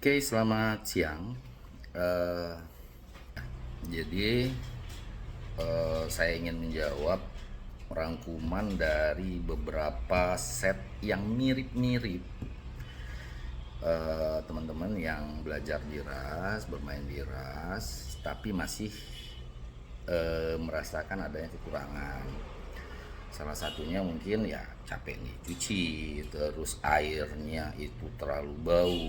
Oke, selamat siang. Eh, jadi, saya ingin menjawab rangkuman dari beberapa set yang mirip-mirip teman-teman yang belajar di RAS, bermain di RAS, tapi masih merasakan adanya kekurangan. Salah satunya mungkin ya capek nih cuci, terus airnya itu terlalu bau.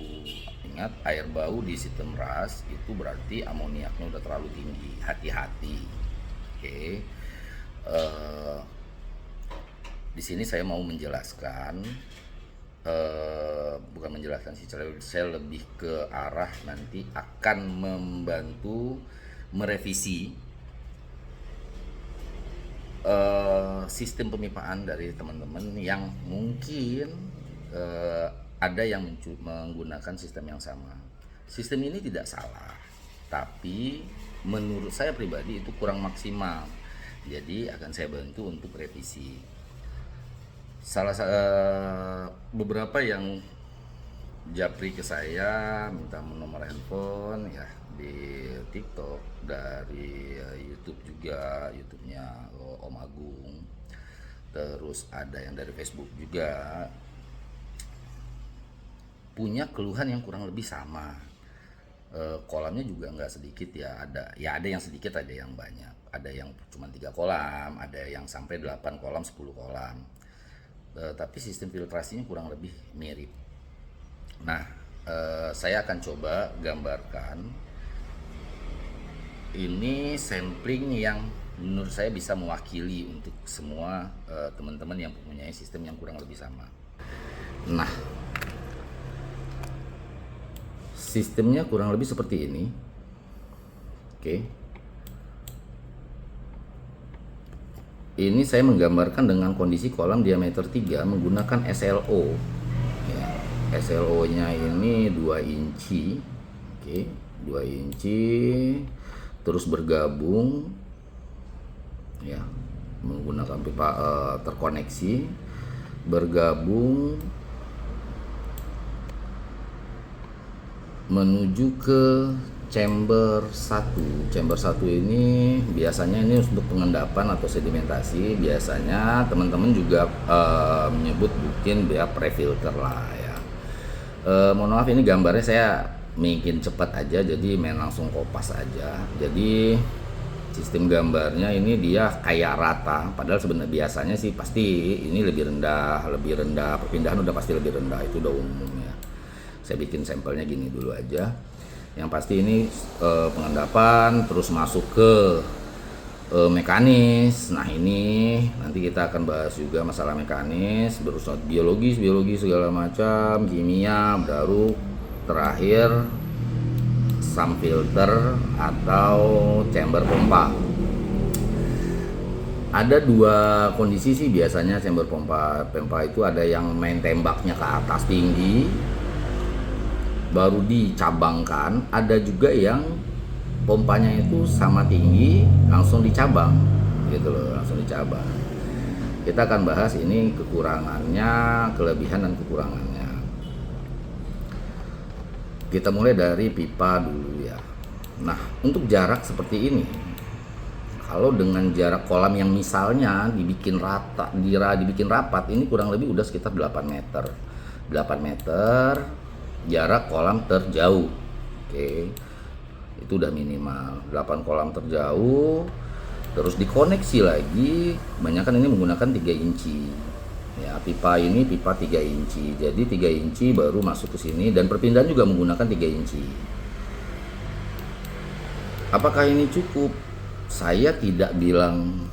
Ingat, air bau di sistem RAS itu berarti amoniaknya udah terlalu tinggi. Hati-hati. Oke. Eh, di sini saya mau menjelaskan, bukan menjelaskan sih, saya lebih ke arah nanti akan membantu merevisi sistem pemipaan dari teman-teman yang mungkin ada yang menggunakan sistem yang sama. Sistem ini tidak salah, tapi menurut saya pribadi itu kurang maksimal. Jadi akan saya bantu untuk revisi. Beberapa yang japri ke saya minta nomor handphone ya di TikTok, dari YouTube juga, YouTube-nya Om Agung. Terus ada yang dari Facebook juga punya keluhan yang kurang lebih sama. Kolamnya juga nggak sedikit ya, ada yang sedikit, ada yang banyak, ada yang cuma 3 kolam, ada yang sampai 8 kolam, 10 kolam. Tapi sistem filtrasinya kurang lebih mirip. Nah, saya akan coba gambarkan. Ini sampling yang menurut saya bisa mewakili untuk semua teman-teman yang mempunyai sistem yang kurang lebih sama. Nah, sistemnya kurang lebih seperti ini. Oke. Ini saya menggambarkan dengan kondisi kolam diameter 3 menggunakan SLO. Ya, SLO-nya ini 2 inci. Oke, 2 inci. Terus bergabung ya, menggunakan pipa terkoneksi, bergabung menuju ke chamber 1. Chamber 1 ini biasanya ini untuk pengendapan atau sedimentasi. Biasanya teman-teman juga menyebut mungkin ya pre-filter lah ya. Mohon maaf, ini gambarnya saya bikin cepat aja, jadi main langsung kopas aja. Jadi sistem gambarnya ini dia kayak rata, padahal sebenarnya biasanya sih pasti ini lebih rendah, perpindahan udah pasti lebih rendah, itu udah umum ya. Saya bikin sampelnya gini dulu aja. Yang pasti ini pengendapan, terus masuk ke mekanis. Nah, ini nanti kita akan bahas juga masalah mekanis, berusaha biologi segala macam, kimia, baru terakhir sump filter atau chamber pompa. Ada 2 kondisi sih biasanya chamber pompa itu, ada yang main tembaknya ke atas tinggi baru dicabangkan, ada juga yang pompanya itu sama tinggi langsung dicabang gitu loh, langsung dicabang. Kita akan bahas ini kekurangannya, kelebihan dan kekurangannya. Kita mulai dari pipa dulu ya. Nah, untuk jarak seperti ini, kalau dengan jarak kolam yang misalnya dibikin rata, dibikin rapat, ini kurang lebih udah sekitar 8 meter. 8 meter jarak kolam terjauh. Oke. Itu udah minimal 8 kolam terjauh. Terus dikoneksi lagi, kebanyakan ini menggunakan 3 inci. Ya, pipa ini pipa 3 inci. Jadi 3 inci baru masuk ke sini, dan perpindahan juga menggunakan 3 inci. Apakah ini cukup? Saya tidak bilang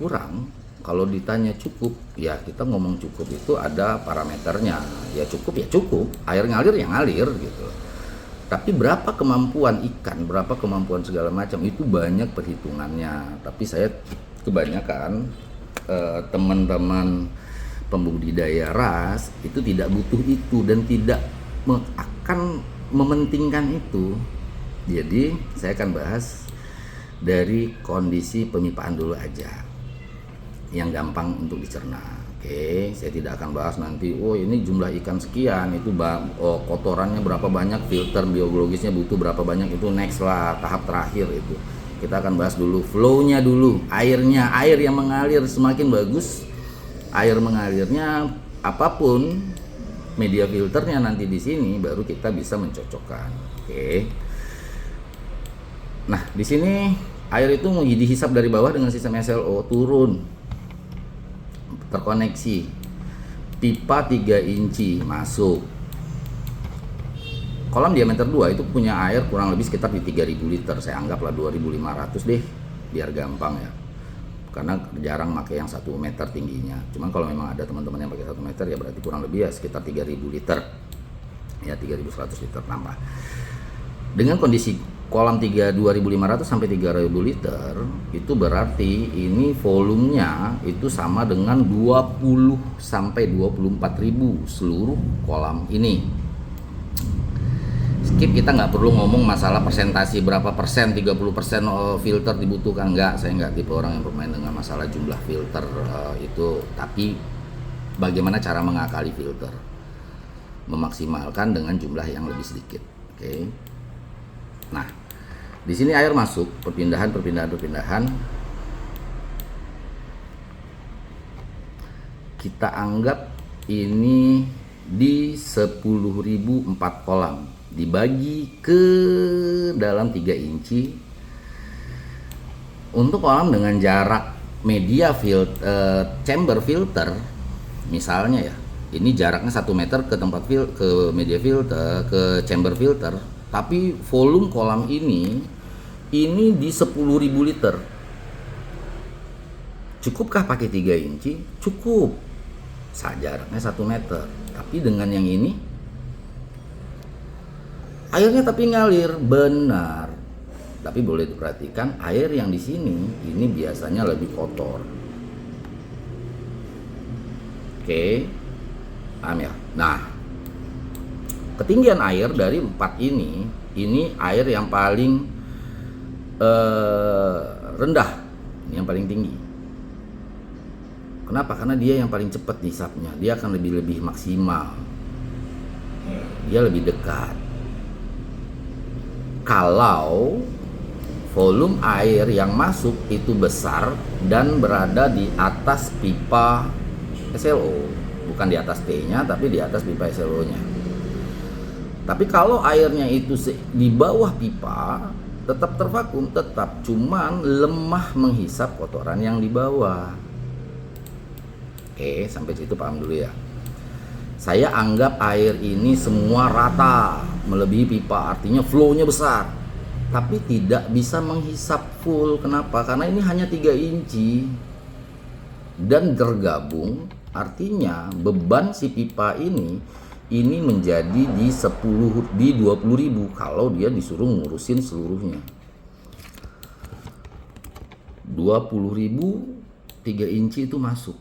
kurang. Kalau ditanya cukup, ya kita ngomong cukup itu ada parameternya. Ya cukup, air ngalir ya ngalir gitu. Tapi berapa kemampuan ikan, berapa kemampuan segala macam, itu banyak perhitungannya. Tapi saya kebanyakan teman-teman pembudidaya RAS itu tidak butuh itu dan tidak akan mementingkan itu. Jadi saya akan bahas dari kondisi pemipaan dulu aja, yang gampang untuk dicerna. Oke, saya tidak akan bahas nanti, oh ini jumlah ikan sekian, itu kotorannya berapa banyak, filter biologisnya butuh berapa banyak, itu next lah, tahap terakhir itu. Kita akan bahas dulu flow-nya dulu, airnya, air yang mengalir semakin bagus, air mengalirnya apapun media filternya nanti di sini baru kita bisa mencocokkan. Oke. Nah, di sini air itu mau dihisap dari bawah dengan sistem SLO turun. Terkoneksi pipa 3 inci masuk, kolam diameter 2 itu punya air kurang lebih sekitar di 3000 liter, saya anggaplah 2500 deh biar gampang ya, karena jarang pakai yang 1 meter tingginya. Cuman kalau memang ada teman-teman yang pakai 1 meter ya berarti kurang lebih ya sekitar 3000 liter ya, 3100 liter tambah. Dengan kondisi kolam 2500 sampai 3000 liter itu berarti ini volumenya itu sama dengan 20 sampai 24.000 seluruh kolam ini. Skip, kita nggak perlu ngomong masalah persentasi berapa persen, 30% filter dibutuhkan, nggak, saya nggak tipe orang yang bermain dengan masalah jumlah filter itu, tapi bagaimana cara mengakali filter, memaksimalkan dengan jumlah yang lebih sedikit. Oke. Nah, di sini air masuk, perpindahan. Kita anggap ini di 10.004 kolam dibagi ke dalam 3 inci. Untuk kolam dengan jarak media chamber filter, misalnya ya, ini jaraknya 1 meter ke tempat ke media filter, ke chamber filter. Tapi volume kolam ini di 10.000 liter. Cukupkah pakai 3 inci? Cukup. Jaraknya 1 meter. Tapi dengan yang ini airnya tapi ngalir, benar. Tapi boleh diperhatikan air yang di sini ini biasanya lebih kotor. Oke. Paham ya? Nah, ketinggian air dari 4 ini air yang paling rendah, ini yang paling tinggi. Kenapa? Karena dia yang paling cepat dihisapnya, dia akan lebih maksimal, dia lebih dekat. Kalau volume air yang masuk itu besar dan berada di atas pipa SLO, bukan di atas T-nya tapi di atas pipa SLO-nya. Tapi kalau airnya itu di bawah pipa, tetap tervakum, tetap, cuman lemah menghisap kotoran yang di bawah. Oke, sampai situ paham dulu ya. Saya anggap air ini semua rata, melebihi pipa, artinya flow-nya besar, tapi tidak bisa menghisap full. Kenapa? Karena ini hanya 3 inci dan tergabung, artinya beban si pipa ini menjadi di 20.000 kalau dia disuruh ngurusin seluruhnya. 20.000 3 inci itu masuk.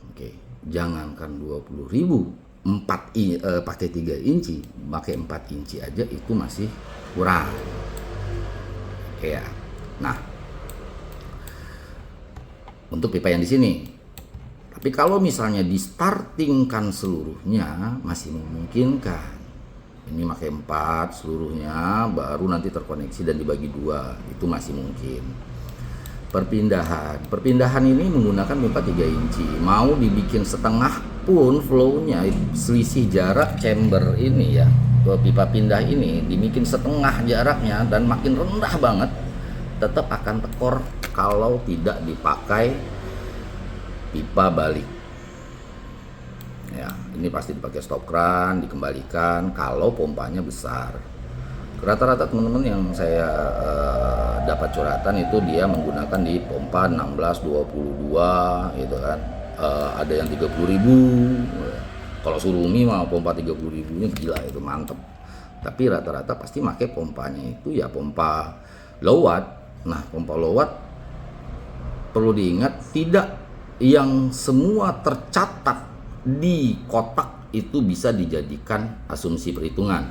Oke, jangankan 20.000 pakai 3 inci, pakai 4 inci aja itu masih kurang. Oke ya. Nah, untuk pipa yang di sini. Tapi kalau misalnya di startingkan seluruhnya masih memungkinkan. Ini pakai 4 seluruhnya, baru nanti terkoneksi dan dibagi 2, itu masih mungkin. Perpindahan ini menggunakan pipa 3 inci. Mau dibikin setengah pun flow-nya, selisih jarak chamber ini ya, pipa pindah ini dibikin setengah jaraknya dan makin rendah banget, tetap akan tekor kalau tidak dipakai pipa balik. Ya, ini pasti dipakai stop kran, dikembalikan kalau pompanya besar. Rata-rata teman-teman yang saya dapat curhatan itu dia menggunakan di pompa 16-22 gitu kan. Ada yang 30.000. Kalau Surumi mah pompa 30.000 nya gila, itu mantep. Tapi rata-rata pasti pakai pompanya itu ya pompa low watt. Nah, pompa low watt perlu diingat, tidak yang semua tercatat di kotak itu bisa dijadikan asumsi perhitungan.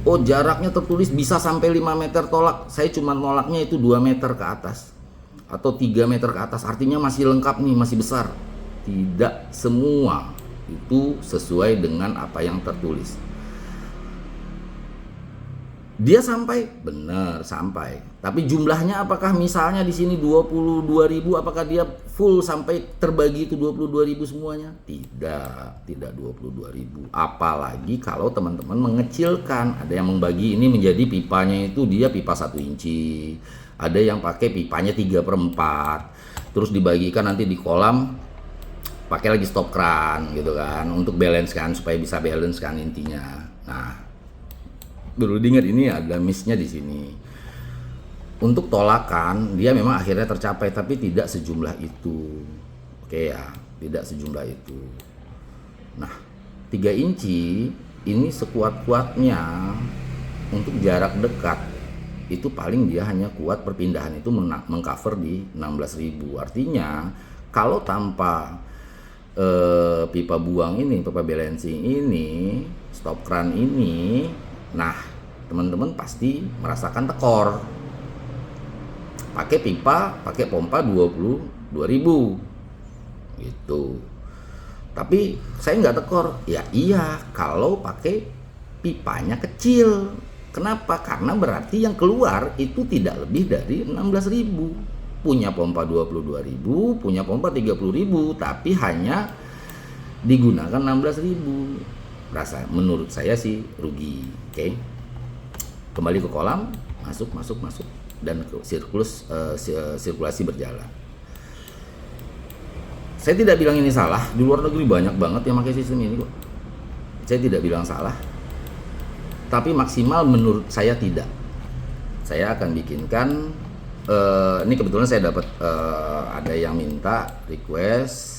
Oh, jaraknya tertulis bisa sampai 5 meter tolak, saya cuma nolaknya itu 2 meter ke atas atau 3 meter ke atas, artinya masih lengkap nih, masih besar. tidak semua itu sesuai dengan apa yang tertulis. Dia sampai, benar sampai. Tapi jumlahnya apakah misalnya di sini 22.000, apakah dia full sampai terbagi itu 22.000 semuanya? Tidak 22.000. Apalagi kalau teman-teman mengecilkan, ada yang membagi ini menjadi pipanya itu dia pipa 1 inci. Ada yang pakai pipanya 3/4. Terus dibagikan nanti di kolam pakai lagi stop kran gitu kan, untuk balance kan, supaya bisa balance kan intinya. Nah, perlu diingat ini ada miss-nya di sini. Untuk tolakan dia memang akhirnya tercapai, tapi tidak sejumlah itu. Oke ya, tidak sejumlah itu. Nah, 3 inci ini sekuat-kuatnya untuk jarak dekat itu paling dia hanya kuat perpindahan itu mengcover di 16.000. Artinya kalau tanpa pipa buang ini, pipa balancing ini, stop kran ini, nah teman-teman pasti merasakan tekor. Pakai pipa, pakai pompa 22.000 gitu. Tapi saya nggak tekor. Ya iya, kalau pakai pipanya kecil. Kenapa? Karena berarti yang keluar itu tidak lebih dari 16.000. Punya pompa 22.000, punya pompa 30.000, tapi hanya digunakan 16.000. Menurut saya sih rugi. Oke. Kembali ke kolam, masuk dan sirkulasi berjalan. Saya tidak bilang ini salah, di luar negeri banyak banget yang pakai sistem ini kok. Saya tidak bilang salah, tapi maksimal menurut saya tidak. Saya akan bikinkan, ini kebetulan saya dapat ada yang minta request,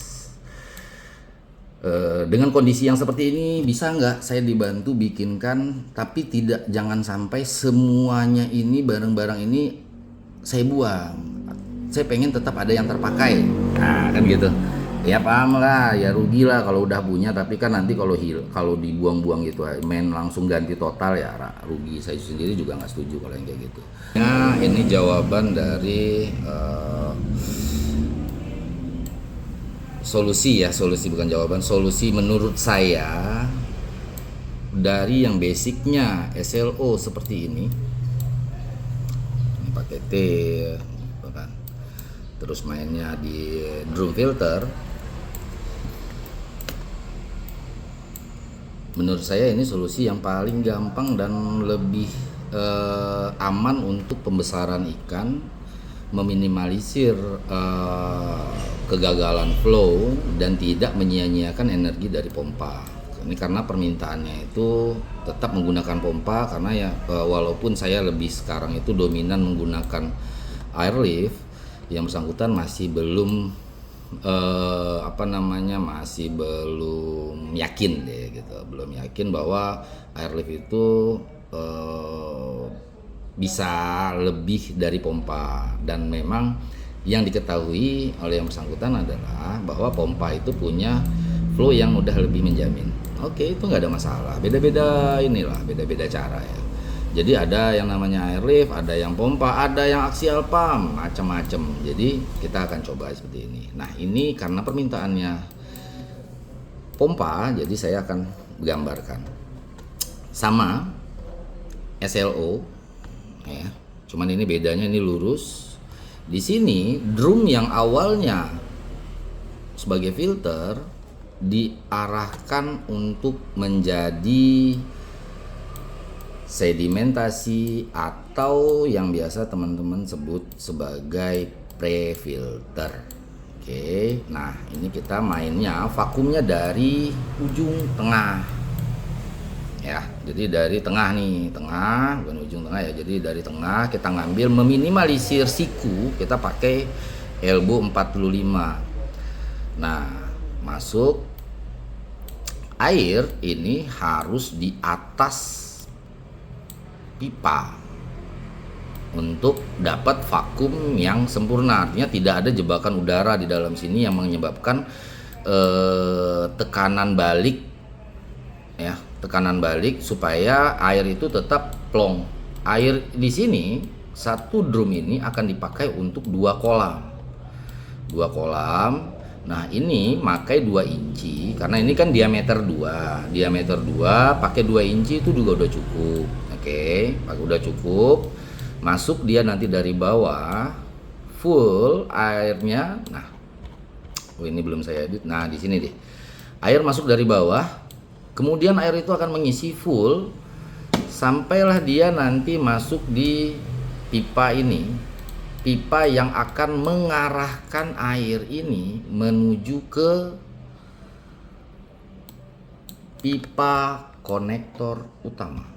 dengan kondisi yang seperti ini bisa nggak saya dibantu bikinkan, tapi jangan sampai semuanya ini, barang-barang ini saya buang. Saya pengen tetap ada yang terpakai. Nah kan gitu. Ya paham lah, ya rugi lah kalau udah punya, tapi kan nanti kalau dibuang-buang gitu main langsung ganti total ya rugi. Saya sendiri juga nggak setuju kalau yang kayak gitu. Nah ini jawaban dari solusi bukan jawaban, solusi menurut saya dari yang basicnya SLO seperti ini pakai T kan. Terus mainnya di drum filter, menurut saya ini solusi yang paling gampang dan lebih aman untuk pembesaran ikan, meminimalisir kegagalan flow dan tidak menyia-nyiakan energi dari pompa. Ini karena permintaannya itu tetap menggunakan pompa, karena ya walaupun saya lebih sekarang itu dominan menggunakan airlift, yang bersangkutan masih belum masih belum yakin deh gitu, belum yakin bahwa airlift itu bisa lebih dari pompa. Dan memang yang diketahui oleh yang bersangkutan adalah bahwa pompa itu punya flow yang udah lebih menjamin. Oke, itu nggak ada masalah. Beda-beda cara ya. Jadi ada yang namanya airlift, ada yang pompa, ada yang axial pump, macam-macam. Jadi kita akan coba seperti ini. Nah ini karena permintaannya pompa, jadi saya akan gambarkan sama SLO ya. Cuman ini bedanya, ini lurus. Di sini drum yang awalnya sebagai filter diarahkan untuk menjadi sedimentasi atau yang biasa teman-teman sebut sebagai pre-filter. Oke, nah ini kita mainnya vakumnya dari ujung tengah. Ya, jadi dari tengah nih, bukan ujung tengah ya. Jadi dari tengah kita ngambil, meminimalisir siku, kita pakai elbow 45. Nah, masuk air ini harus di atas pipa untuk dapat vakum yang sempurna. Artinya tidak ada jebakan udara di dalam sini yang menyebabkan tekanan balik ya, tekanan balik supaya air itu tetap plong. Air di sini, satu drum ini akan dipakai untuk 2 kolam. Nah, ini pakai 2 inci karena ini kan diameter 2. Diameter 2 pakai 2 inci itu juga udah cukup. Oke, pakai udah cukup. Masuk dia nanti dari bawah full airnya. Nah, ini belum saya edit. Nah, di sini deh. Air masuk dari bawah. Kemudian air itu akan mengisi full sampailah dia nanti masuk di pipa ini. Pipa yang akan mengarahkan air ini menuju ke pipa konektor utama.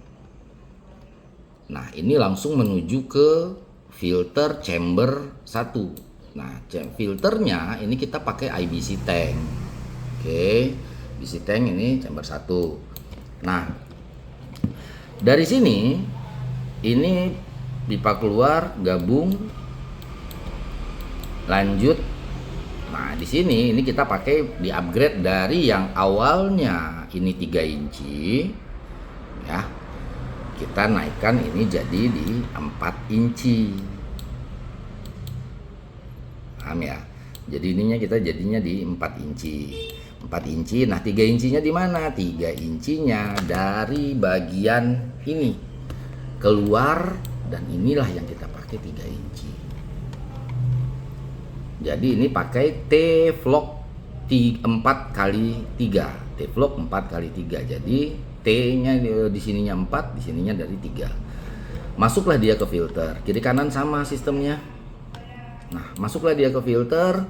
Nah, ini langsung menuju ke filter chamber 1. Nah, filternya ini kita pakai IBC tank. Oke, IBC tank ini chamber 1. Nah, dari sini ini pipa keluar gabung lanjut. Nah, di sini ini kita pakai di upgrade dari yang awalnya ini 3 inci ya. Kita naikkan ini jadi di 4 inci. Paham ya? Jadi ininya kita jadinya di 4 inci. 4 inci. Nah, 3 incinya di mana? 3 incinya dari bagian ini keluar, dan inilah yang kita pakai 3 inci. Jadi ini pakai T-Vlog 4x3. T-Vlog 4x3. Jadi T-nya di sininya 4, di sininya dari 3. Masuklah dia ke filter. Kiri kanan sama sistemnya. Nah, masuklah dia ke filter.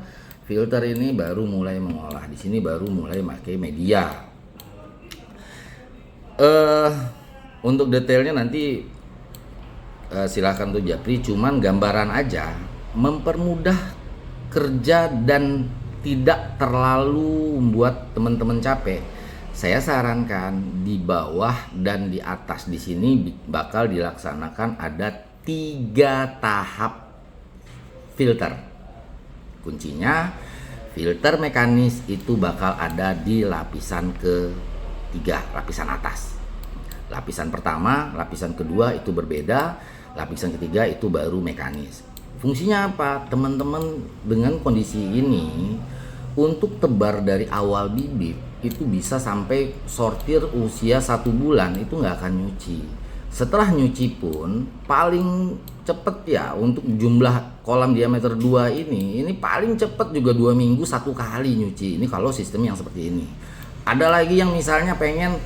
Filter ini baru mulai mengolah. Di sini baru mulai pakai media. Untuk detailnya nanti silahkan tuh Japri, cuman gambaran aja mempermudah kerja dan tidak terlalu membuat teman-teman capek. Saya sarankan di bawah dan di atas di sini bakal dilaksanakan ada 3 tahap filter. Kuncinya filter mekanis itu bakal ada di lapisan ketiga, lapisan atas. Lapisan pertama, lapisan kedua itu berbeda, lapisan ketiga itu baru mekanis. Fungsinya apa? Teman-teman dengan kondisi ini untuk tebar dari awal bibit itu bisa sampai sortir usia 1 bulan itu nggak akan nyuci. Setelah nyuci pun paling cepet ya untuk jumlah kolam diameter 2 ini paling cepet juga 2 minggu 1 kali nyuci. Ini kalau sistem yang seperti ini. Ada lagi yang misalnya pengen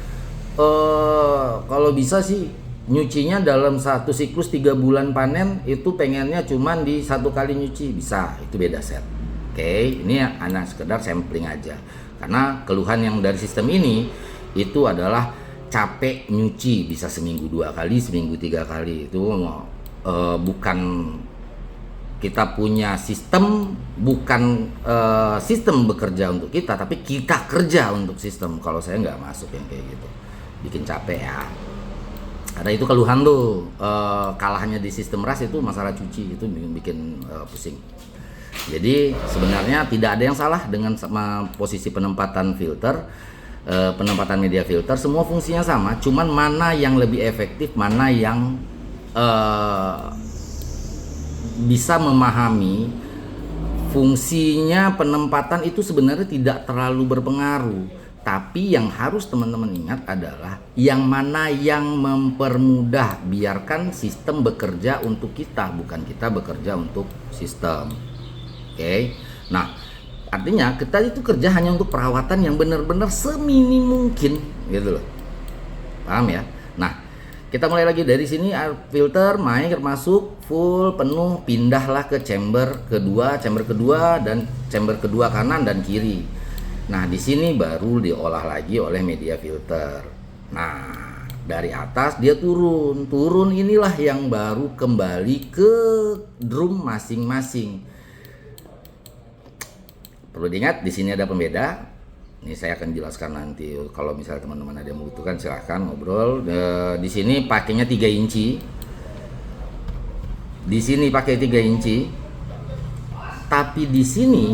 kalau bisa sih nyucinya dalam 1 siklus 3 bulan panen, itu pengennya cuman di 1 kali nyuci, bisa, itu beda set. Oke, ini hanya sekedar sampling aja. Karena keluhan yang dari sistem ini itu adalah capek nyuci, bisa seminggu 2 kali, seminggu 3 kali. Itu bukan kita punya sistem, bukan sistem bekerja untuk kita, tapi kita kerja untuk sistem. Kalau saya nggak masuk yang kayak gitu, bikin capek ya. Ada itu keluhan tuh, kalahnya di sistem ras itu masalah cuci, itu bikin pusing. Jadi sebenarnya tidak ada yang salah dengan posisi penempatan filter, penempatan media filter, semua fungsinya sama, cuman mana yang lebih efektif, mana yang bisa memahami fungsinya penempatan itu sebenarnya tidak terlalu berpengaruh. Tapi yang harus teman-teman ingat adalah yang mana yang mempermudah. Biarkan sistem bekerja untuk kita, bukan kita bekerja untuk sistem. Oke. Nah, artinya kita itu kerja hanya untuk perawatan yang benar-benar seminim mungkin, gitu loh. Paham ya? Nah, kita mulai lagi dari sini, filter air masuk full penuh, pindahlah ke chamber kedua dan chamber kedua kanan dan kiri. Nah, di sini baru diolah lagi oleh media filter. Nah, dari atas dia turun inilah yang baru kembali ke drum masing-masing. Perlu diingat di sini ada pembeda. Ini saya akan jelaskan nanti. Kalau misalnya teman-teman ada yang membutuhkan silahkan ngobrol. Di sini pakainya 3 inci. Di sini pakai 3 inci. Tapi di sini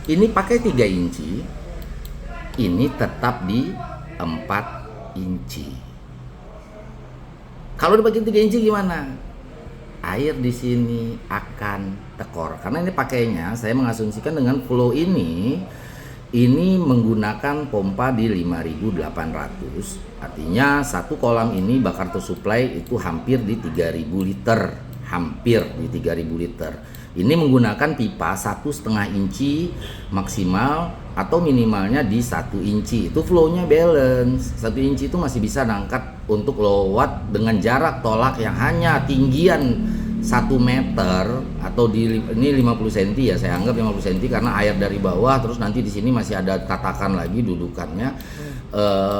ini pakai 3 inci, ini tetap di 4 inci. Kalau dipakai 3 inci gimana? air di sini akan tekor. Karena ini pakainya saya mengasumsikan dengan flow ini menggunakan pompa di 5.800. Artinya satu kolam ini bakar tersuplai itu hampir di 3.000 liter, hampir di 3.000 liter. Ini menggunakan pipa 1,5 inci maksimal atau minimalnya di 1 inci. Itu flow-nya balance. 1 inci itu masih bisa ngangkat untuk low watt dengan jarak tolak yang hanya tinggian 1 meter atau di ini 50 cm ya, saya anggap 50 cm karena air dari bawah, terus nanti di sini masih ada tatakan lagi dudukannya,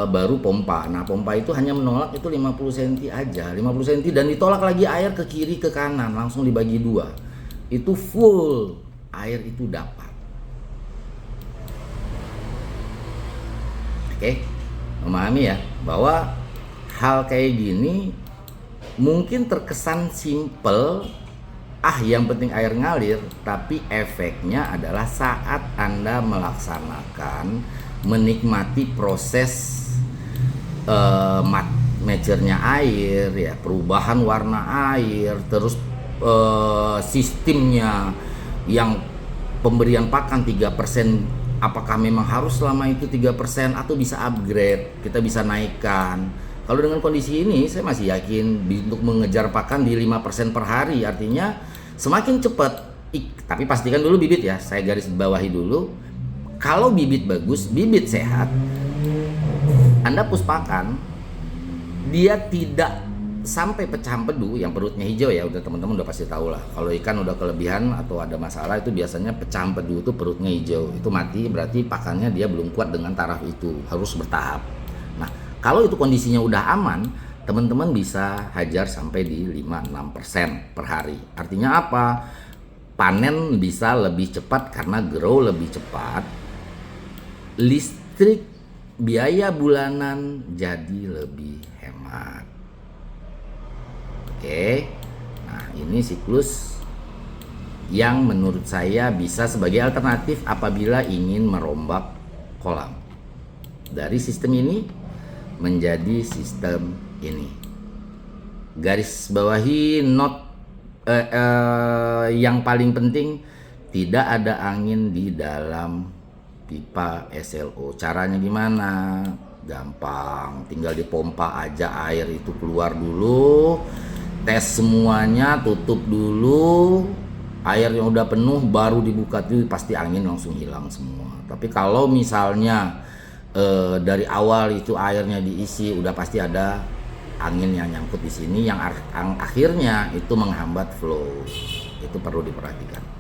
baru pompa. Nah, pompa itu hanya menolak itu 50 cm aja, 50 cm, dan ditolak lagi air ke kiri ke kanan, langsung dibagi dua. Itu full air itu dapat. Oke, memahami ya bahwa hal kayak gini mungkin terkesan simple, yang penting air ngalir, tapi efeknya adalah saat Anda melaksanakan, menikmati proses maturnya air ya, perubahan warna air, terus sistemnya yang pemberian pakan 3%, apakah memang harus selama itu 3% atau bisa upgrade, kita bisa naikkan. Kalau dengan kondisi ini saya masih yakin untuk mengejar pakan di 5% per hari, artinya semakin cepat. Tapi pastikan dulu bibit ya, saya garis bawahi dulu. Kalau bibit bagus, bibit sehat, Anda push pakan, dia tidak sampai pecah empedu yang perutnya hijau ya, udah teman-teman udah pasti tahu lah. Kalau ikan udah kelebihan atau ada masalah itu biasanya pecah empedu itu perutnya hijau, itu mati, berarti pakannya dia belum kuat dengan taraf itu, harus bertahap. Nah, kalau itu kondisinya udah aman, teman-teman bisa hajar sampai di 5-6% per hari. Artinya apa? Panen bisa lebih cepat karena grow lebih cepat. Listrik biaya bulanan jadi lebih hemat. Oke, nah ini siklus yang menurut saya bisa sebagai alternatif apabila ingin merombak kolam dari sistem ini menjadi sistem ini. Garis bawahi yang paling penting, tidak ada angin di dalam pipa SLO. Caranya gimana? Gampang, tinggal dipompa aja air itu keluar dulu. Tes semuanya, tutup dulu, air yang udah penuh baru dibuka, tuh pasti angin langsung hilang semua. Tapi kalau misalnya dari awal itu airnya diisi, udah pasti ada angin yang nyangkut di sini yang akhirnya itu menghambat flow. Itu perlu diperhatikan.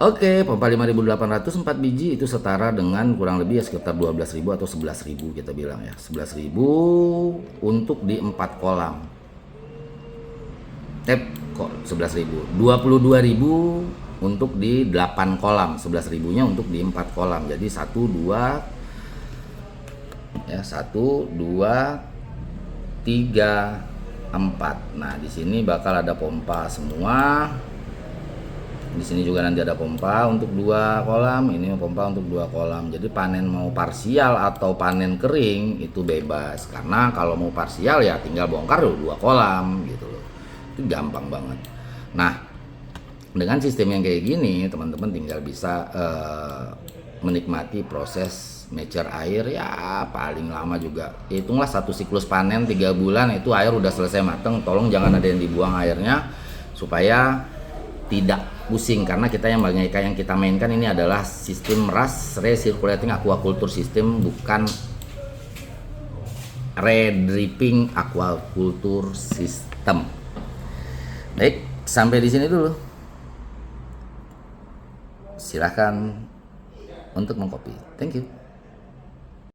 Oke, pompa 5.800 4 biji itu setara dengan kurang lebih ya sekitar 12.000 atau 11.000 kita bilang ya. 11.000 untuk di 4 kolam. 11.000. 22.000 untuk di 8 kolam. 11.000-nya untuk di 4 kolam. Jadi 1 2 ya, 1 2 3 4. Nah, di sini bakal ada pompa semua. Di sini juga nanti ada pompa untuk 2 kolam, ini pompa untuk 2 kolam. Jadi panen mau parsial atau panen kering itu bebas. Karena kalau mau parsial ya tinggal bongkar 2 kolam gitu loh. Itu gampang banget. Nah, dengan sistem yang kayak gini, teman-teman tinggal bisa menikmati proses mature air ya paling lama juga. Hitunglah satu siklus panen 3 bulan itu air udah selesai mateng. Tolong jangan ada yang dibuang airnya supaya tidak pusing, karena kita yang banyak ikan yang kita mainkan ini adalah sistem RAS, recirculating aquaculture system, bukan redripping aquaculture system. Baik, sampai di sini dulu. Silahkan untuk mengcopy. Thank you.